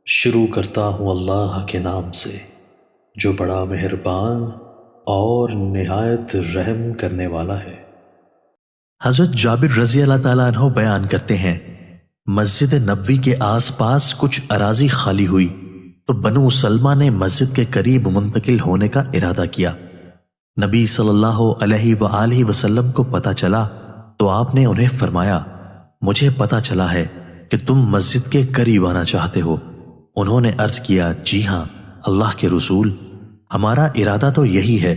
شروع کرتا ہوں اللہ کے نام سے جو بڑا مہربان اور نہایت رحم کرنے والا ہے۔ حضرت جابر رضی اللہ تعالیٰ عنہ بیان کرتے ہیں، مسجد نبوی کے آس پاس کچھ اراضی خالی ہوئی تو بنو سلمہ نے مسجد کے قریب منتقل ہونے کا ارادہ کیا۔ نبی صلی اللہ علیہ وآلہ وسلم کو پتہ چلا تو آپ نے انہیں فرمایا، مجھے پتہ چلا ہے کہ تم مسجد کے قریب آنا چاہتے ہو۔ انہوں نے عرض کیا، جی ہاں اللہ کے رسول، ہمارا ارادہ تو یہی ہے۔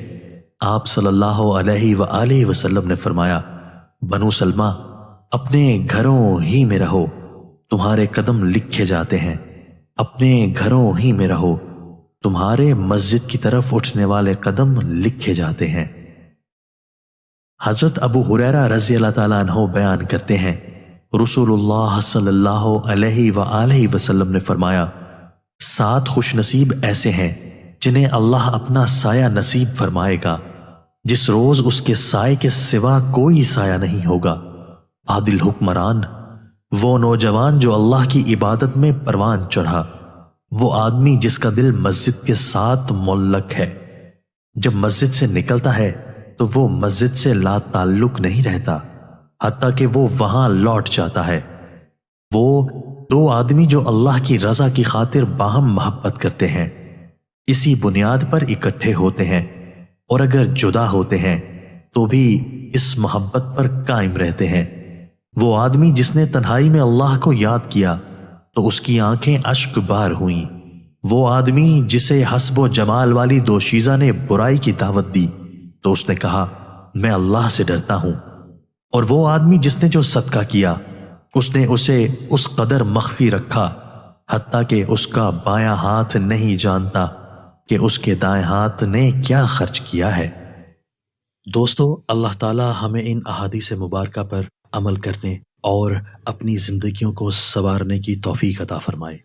آپ صلی اللہ علیہ وآلہ وسلم نے فرمایا، بنو سلمہ اپنے گھروں ہی میں رہو، تمہارے قدم لکھے جاتے ہیں، اپنے گھروں ہی میں رہو، تمہارے مسجد کی طرف اٹھنے والے قدم لکھے جاتے ہیں۔ حضرت ابو ہریرہ رضی اللہ تعالیٰ عنہ بیان کرتے ہیں، رسول اللہ صلی اللہ علیہ وآلہ وسلم نے فرمایا، 7 خوش نصیب ایسے ہیں جنہیں اللہ اپنا سایہ نصیب فرمائے گا، جس روز اس کے سائے کے سوا کوئی سایہ نہیں ہوگا۔ عادل حکمران، وہ نوجوان جو اللہ کی عبادت میں پروان چڑھا، وہ آدمی جس کا دل مسجد کے ساتھ معلق ہے، جب مسجد سے نکلتا ہے تو وہ مسجد سے لا تعلق نہیں رہتا حتیٰ کہ وہ وہاں لوٹ جاتا ہے۔ وہ 2 آدمی جو اللہ کی رضا کی خاطر باہم محبت کرتے ہیں، اسی بنیاد پر اکٹھے ہوتے ہیں، اور اگر جدا ہوتے ہیں تو بھی اس محبت پر قائم رہتے ہیں۔ وہ آدمی جس نے تنہائی میں اللہ کو یاد کیا تو اس کی آنکھیں اشک بار ہوئیں۔ وہ آدمی جسے حسب و جمال والی دوشیزہ نے برائی کی دعوت دی تو اس نے کہا، میں اللہ سے ڈرتا ہوں۔ اور وہ آدمی جس نے جو صدقہ کیا اس نے اسے اس قدر مخفی رکھا حتیٰ کہ اس کا بایاں ہاتھ نہیں جانتا کہ اس کے دائیں ہاتھ نے کیا خرچ کیا ہے۔ دوستو، اللہ تعالی ہمیں ان احادیث مبارکہ پر عمل کرنے اور اپنی زندگیوں کو سنوارنے کی توفیق عطا فرمائے۔